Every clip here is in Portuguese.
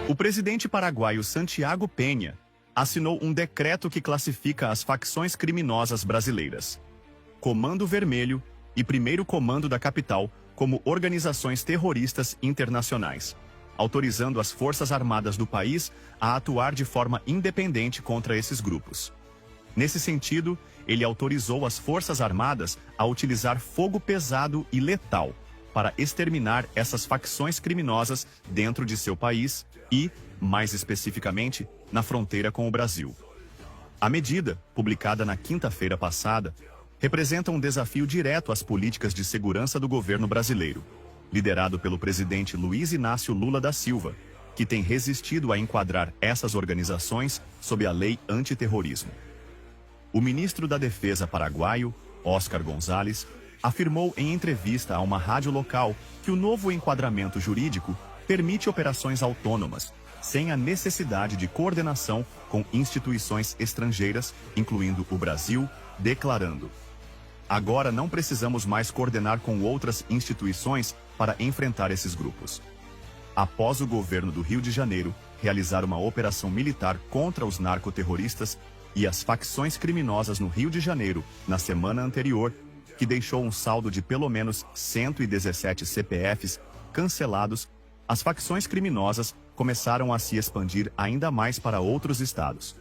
O presidente paraguaio Santiago Peña assinou um decreto que classifica as facções criminosas brasileiras, Comando Vermelho e Primeiro Comando da Capital, como organizações terroristas internacionais, autorizando as Forças Armadas do país a atuar de forma independente contra esses grupos. Nesse sentido, ele autorizou as Forças Armadas a utilizar fogo pesado e letal para exterminar essas facções criminosas dentro de seu país e, mais especificamente, na fronteira com o Brasil. A medida, publicada na quinta-feira passada, representa um desafio direto às políticas de segurança do governo brasileiro, liderado pelo presidente Luiz Inácio Lula da Silva, que tem resistido a enquadrar essas organizações sob a lei antiterrorismo. O ministro da Defesa paraguaio, Oscar González, afirmou em entrevista a uma rádio local que o novo enquadramento jurídico permite operações autônomas, sem a necessidade de coordenação com instituições estrangeiras, incluindo o Brasil, declarando: "Agora não precisamos mais coordenar com outras instituições para enfrentar esses grupos." Após o governo do Rio de Janeiro realizar uma operação militar contra os narcoterroristas e as facções criminosas no Rio de Janeiro na semana anterior, que deixou um saldo de pelo menos 117 CPFs cancelados, as facções criminosas começaram a se expandir ainda mais para outros estados,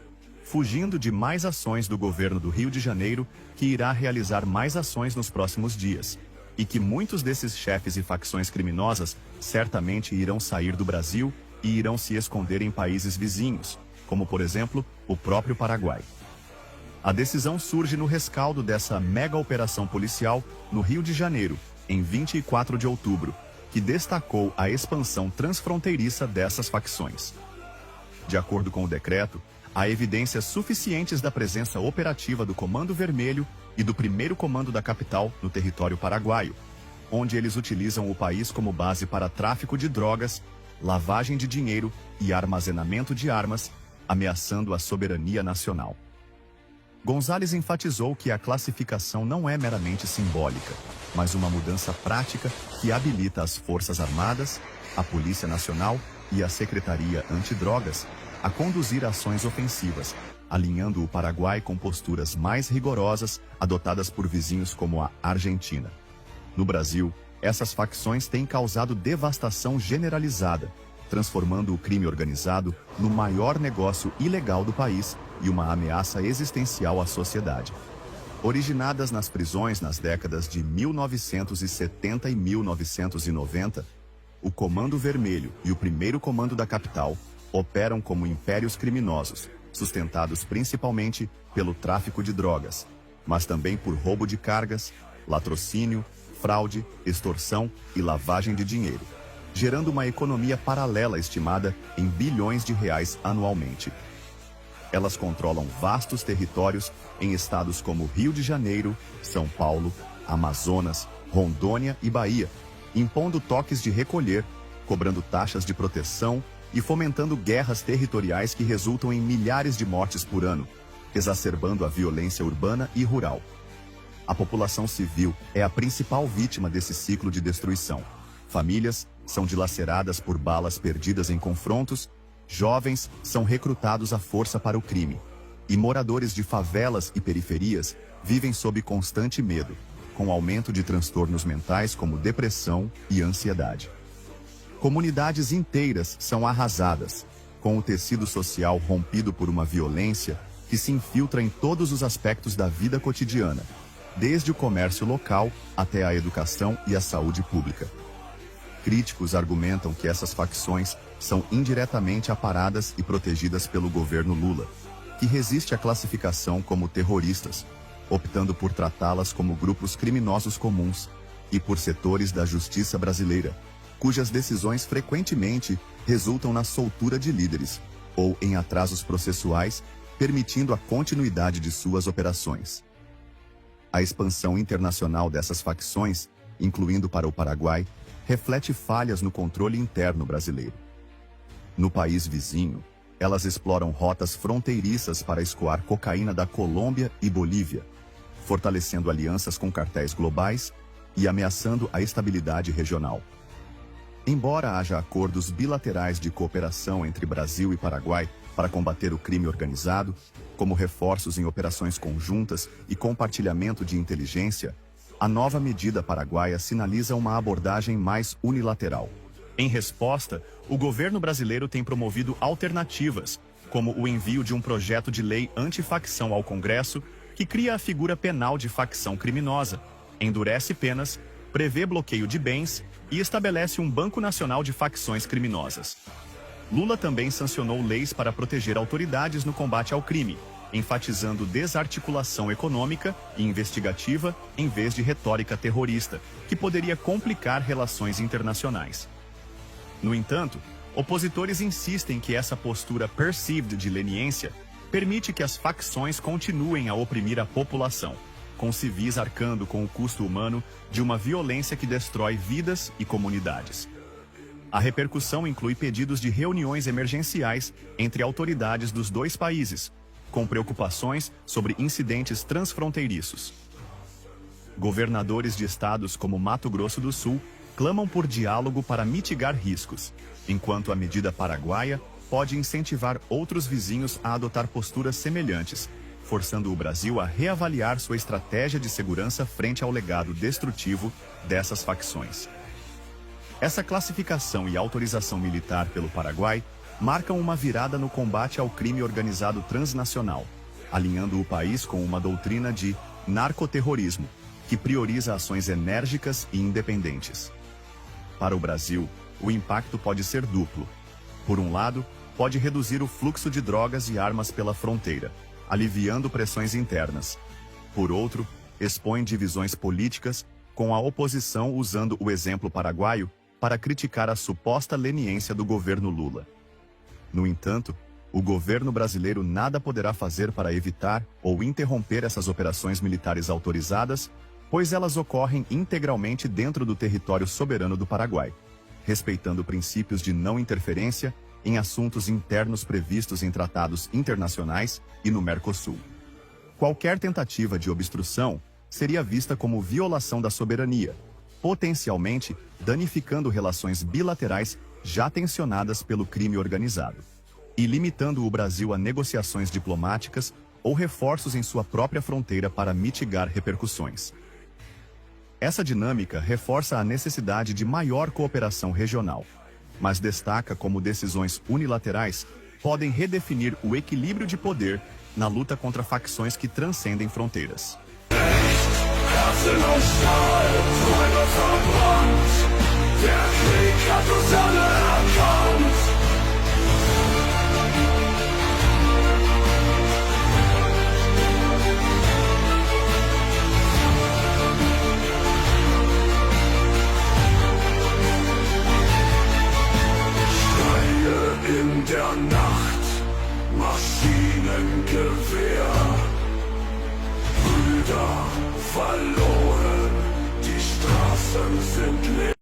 fugindo de mais ações do governo do Rio de Janeiro, que irá realizar mais ações nos próximos dias, e que muitos desses chefes e facções criminosas certamente irão sair do Brasil e irão se esconder em países vizinhos, como por exemplo, o próprio Paraguai. A decisão surge no rescaldo dessa mega operação policial no Rio de Janeiro, em 24 de outubro, que destacou a expansão transfronteiriça dessas facções. De acordo com o decreto, há evidências suficientes da presença operativa do Comando Vermelho e do Primeiro Comando da Capital no território paraguaio, onde eles utilizam o país como base para tráfico de drogas, lavagem de dinheiro e armazenamento de armas, ameaçando a soberania nacional. González enfatizou que a classificação não é meramente simbólica, mas uma mudança prática que habilita as Forças Armadas, a Polícia Nacional e a Secretaria Antidrogas a conduzir ações ofensivas, alinhando o Paraguai com posturas mais rigorosas adotadas por vizinhos como a Argentina. No Brasil, essas facções têm causado devastação generalizada, transformando o crime organizado no maior negócio ilegal do país e uma ameaça existencial à sociedade. Originadas nas prisões nas décadas de 1970 e 1990, o Comando Vermelho e o Primeiro Comando da Capital operam como impérios criminosos, sustentados principalmente pelo tráfico de drogas, mas também por roubo de cargas, latrocínio, fraude, extorsão e lavagem de dinheiro, gerando uma economia paralela estimada em bilhões de reais anualmente. Elas controlam vastos territórios em estados como Rio de Janeiro, São Paulo, Amazonas, Rondônia e Bahia, impondo toques de recolher, cobrando taxas de proteção e fomentando guerras territoriais que resultam em milhares de mortes por ano, exacerbando a violência urbana e rural. A população civil é a principal vítima desse ciclo de destruição. Famílias são dilaceradas por balas perdidas em confrontos, jovens são recrutados à força para o crime, e moradores de favelas e periferias vivem sob constante medo, com aumento de transtornos mentais como depressão e ansiedade. Comunidades inteiras são arrasadas, com o tecido social rompido por uma violência que se infiltra em todos os aspectos da vida cotidiana, desde o comércio local até a educação e a saúde pública. Críticos argumentam que essas facções são indiretamente aparadas e protegidas pelo governo Lula, que resiste à classificação como terroristas, optando por tratá-las como grupos criminosos comuns, e por setores da justiça brasileira, cujas decisões frequentemente resultam na soltura de líderes ou em atrasos processuais, permitindo a continuidade de suas operações. A expansão internacional dessas facções, incluindo para o Paraguai, reflete falhas no controle interno brasileiro. No país vizinho, elas exploram rotas fronteiriças para escoar cocaína da Colômbia e Bolívia, fortalecendo alianças com cartéis globais e ameaçando a estabilidade regional. Embora haja acordos bilaterais de cooperação entre Brasil e Paraguai para combater o crime organizado, como reforços em operações conjuntas e compartilhamento de inteligência, a nova medida paraguaia sinaliza uma abordagem mais unilateral. Em resposta, o governo brasileiro tem promovido alternativas, como o envio de um projeto de lei antifacção ao Congresso, que cria a figura penal de facção criminosa, endurece penas, prevê bloqueio de bens e estabelece um Banco Nacional de Facções Criminosas. Lula também sancionou leis para proteger autoridades no combate ao crime, enfatizando desarticulação econômica e investigativa em vez de retórica terrorista, que poderia complicar relações internacionais. No entanto, opositores insistem que essa postura perceived de leniência permite que as facções continuem a oprimir a população, com civis arcando com o custo humano de uma violência que destrói vidas e comunidades. A repercussão inclui pedidos de reuniões emergenciais entre autoridades dos dois países, com preocupações sobre incidentes transfronteiriços. Governadores de estados como Mato Grosso do Sul clamam por diálogo para mitigar riscos, enquanto a medida paraguaia pode incentivar outros vizinhos a adotar posturas semelhantes, forçando o Brasil a reavaliar sua estratégia de segurança frente ao legado destrutivo dessas facções. Essa classificação e autorização militar pelo Paraguai marcam uma virada no combate ao crime organizado transnacional, alinhando o país com uma doutrina de narcoterrorismo, que prioriza ações enérgicas e independentes. Para o Brasil, o impacto pode ser duplo. Por um lado, pode reduzir o fluxo de drogas e armas pela fronteira, aliviando pressões internas. Por outro, expõe divisões políticas, com a oposição usando o exemplo paraguaio para criticar a suposta leniência do governo Lula. No entanto, o governo brasileiro nada poderá fazer para evitar ou interromper essas operações militares autorizadas, pois elas ocorrem integralmente dentro do território soberano do Paraguai, respeitando princípios de não interferência em assuntos internos previstos em tratados internacionais e no Mercosul. Qualquer tentativa de obstrução seria vista como violação da soberania, potencialmente danificando relações bilaterais já tensionadas pelo crime organizado, e limitando o Brasil a negociações diplomáticas ou reforços em sua própria fronteira para mitigar repercussões. Essa dinâmica reforça a necessidade de maior cooperação regional, mas destaca como decisões unilaterais podem redefinir o equilíbrio de poder na luta contra facções que transcendem fronteiras. In der Nacht, Maschinengewehr, Brüder verloren, die Straßen sind leer.